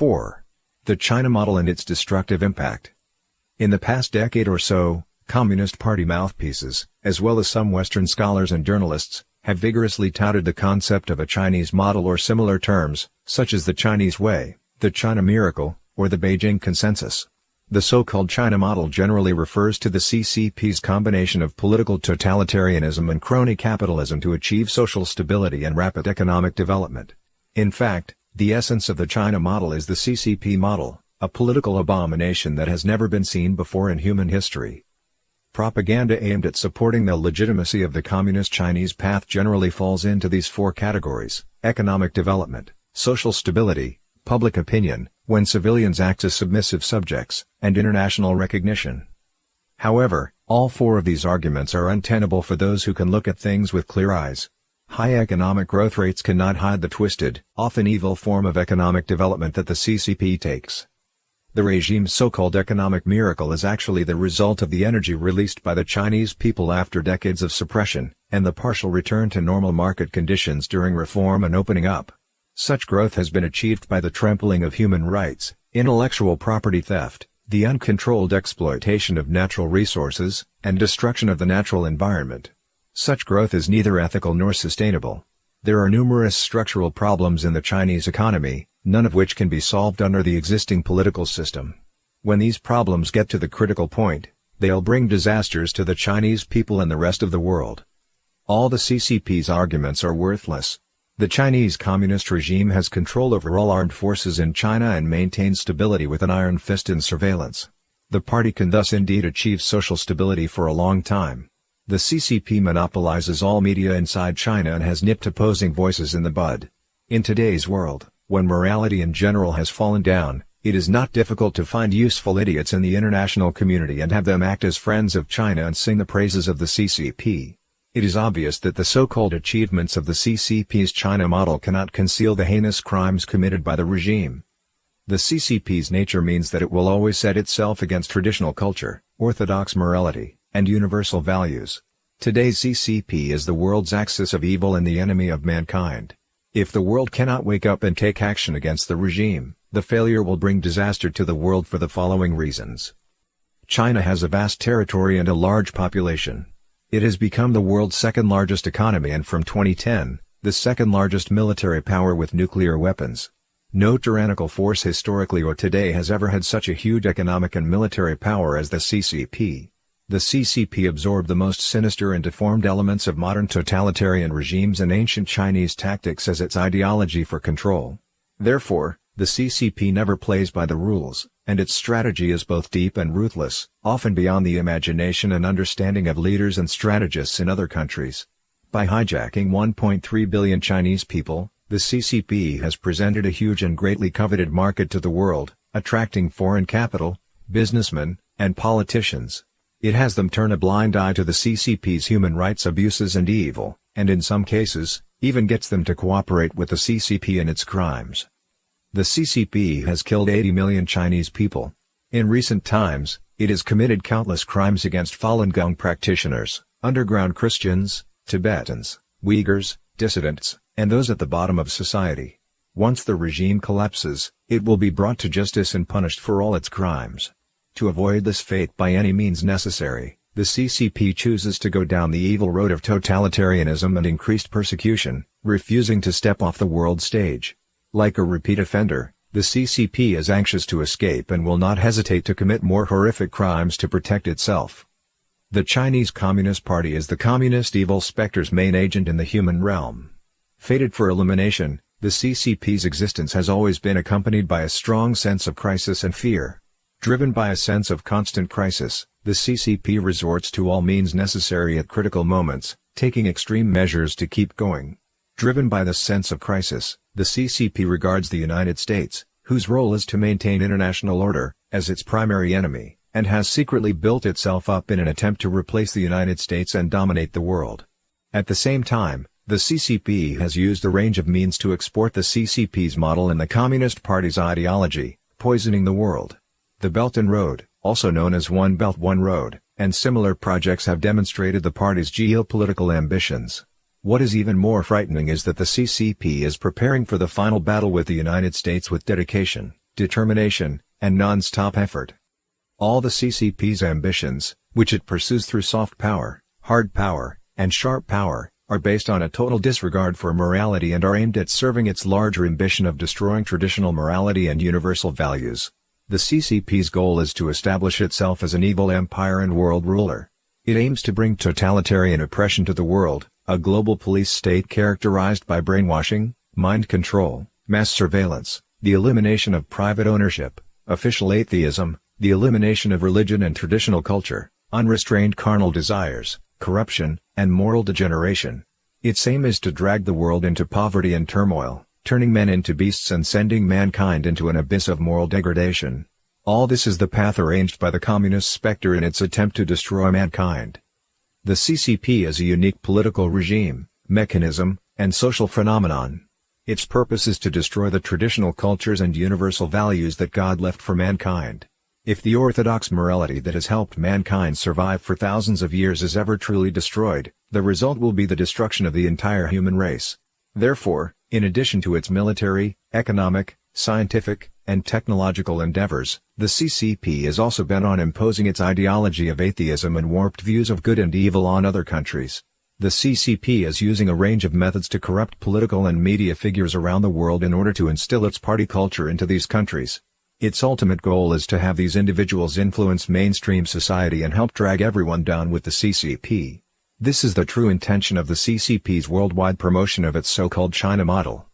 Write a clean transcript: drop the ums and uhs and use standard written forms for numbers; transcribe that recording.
4. The China Model and its Destructive Impact. In the past decade or so, Communist Party mouthpieces, as well as some Western scholars and journalists, have vigorously touted the concept of a Chinese model or similar terms, such as the Chinese Way, the China Miracle, or the Beijing Consensus. The so-called China model generally refers to the CCP's combination of political totalitarianism and crony capitalism to achieve social stability and rapid economic development. In fact, the essence of the China model is the CCP model, a political abomination that has never been seen before in human history. Propaganda aimed at supporting the legitimacy of the Communist Chinese path generally falls into these four categories: economic development, social stability, public opinion, when civilians act as submissive subjects, and international recognition. However, all four of these arguments are untenable for those who can look at things with clear eyes. High economic growth rates cannot hide the twisted, often evil form of economic development that the CCP takes. The regime's so-called economic miracle is actually the result of the energy released by the Chinese people after decades of suppression, and the partial return to normal market conditions during reform and opening up. Such growth has been achieved by the trampling of human rights, intellectual property theft, the uncontrolled exploitation of natural resources, and destruction of the natural environment. Such growth is neither ethical nor sustainable. There are numerous structural problems in the Chinese economy, none of which can be solved under the existing political system. When these problems get to the critical point, they'll bring disasters to the Chinese people and the rest of the world. All the CCP's arguments are worthless. The Chinese Communist regime has control over all armed forces in China and maintains stability with an iron fist and surveillance. The party can thus indeed achieve social stability for a long time. The CCP monopolizes all media inside China and has nipped opposing voices in the bud. In today's world, when morality in general has fallen down, it is not difficult to find useful idiots in the international community and have them act as friends of China and sing the praises of the CCP. It is obvious that the so-called achievements of the CCP's China model cannot conceal the heinous crimes committed by the regime. The CCP's nature means that it will always set itself against traditional culture, orthodox morality, and universal values. Today's CCP is the world's axis of evil and the enemy of mankind. If the world cannot wake up and take action against the regime, the failure will bring disaster to the world for the following reasons. China has a vast territory and a large population. It has become the world's second largest economy and from 2010, the second largest military power with nuclear weapons. No tyrannical force historically or today has ever had such a huge economic and military power as the CCP. The CCP absorbed the most sinister and deformed elements of modern totalitarian regimes and ancient Chinese tactics as its ideology for control. Therefore, the CCP never plays by the rules, and its strategy is both deep and ruthless, often beyond the imagination and understanding of leaders and strategists in other countries. By hijacking 1.3 billion Chinese people, the CCP has presented a huge and greatly coveted market to the world, attracting foreign capital, businessmen, and politicians. It has them turn a blind eye to the CCP's human rights abuses and evil, and in some cases, even gets them to cooperate with the CCP in its crimes. The CCP has killed 80 million Chinese people. In recent times, it has committed countless crimes against Falun Gong practitioners, underground Christians, Tibetans, Uyghurs, dissidents, and those at the bottom of society. Once the regime collapses, it will be brought to justice and punished for all its crimes. To avoid this fate by any means necessary, the CCP chooses to go down the evil road of totalitarianism and increased persecution, refusing to step off the world stage. Like a repeat offender, the CCP is anxious to escape and will not hesitate to commit more horrific crimes to protect itself. The Chinese Communist Party is the communist evil specter's main agent in the human realm. Fated for elimination, the CCP's existence has always been accompanied by a strong sense of crisis and fear. Driven by a sense of constant crisis, the CCP resorts to all means necessary at critical moments, taking extreme measures to keep going. Driven by this sense of crisis, the CCP regards the United States, whose role is to maintain international order, as its primary enemy, and has secretly built itself up in an attempt to replace the United States and dominate the world. At the same time, the CCP has used a range of means to export the CCP's model and the Communist Party's ideology, poisoning the world. The Belt and Road, also known as One Belt One Road, and similar projects have demonstrated the party's geopolitical ambitions. What is even more frightening is that the CCP is preparing for the final battle with the United States with dedication, determination, and non-stop effort. All the CCP's ambitions, which it pursues through soft power, hard power, and sharp power, are based on a total disregard for morality and are aimed at serving its larger ambition of destroying traditional morality and universal values. The CCP's goal is to establish itself as an evil empire and world ruler. It aims to bring totalitarian oppression to the world, a global police state characterized by brainwashing, mind control, mass surveillance, the elimination of private ownership, official atheism, the elimination of religion and traditional culture, unrestrained carnal desires, corruption, and moral degeneration. Its aim is to drag the world into poverty and turmoil, turning men into beasts and sending mankind into an abyss of moral degradation. All this is the path arranged by the communist spectre in its attempt to destroy mankind. The CCP is a unique political regime, mechanism, and social phenomenon. Its purpose is to destroy the traditional cultures and universal values that God left for mankind. If the orthodox morality that has helped mankind survive for thousands of years is ever truly destroyed, the result will be the destruction of the entire human race. Therefore, in addition to its military, economic, scientific, and technological endeavors, the CCP is also bent on imposing its ideology of atheism and warped views of good and evil on other countries. The CCP is using a range of methods to corrupt political and media figures around the world in order to instill its party culture into these countries. Its ultimate goal is to have these individuals influence mainstream society and help drag everyone down with the CCP. This is the true intention of the CCP's worldwide promotion of its so-called China model.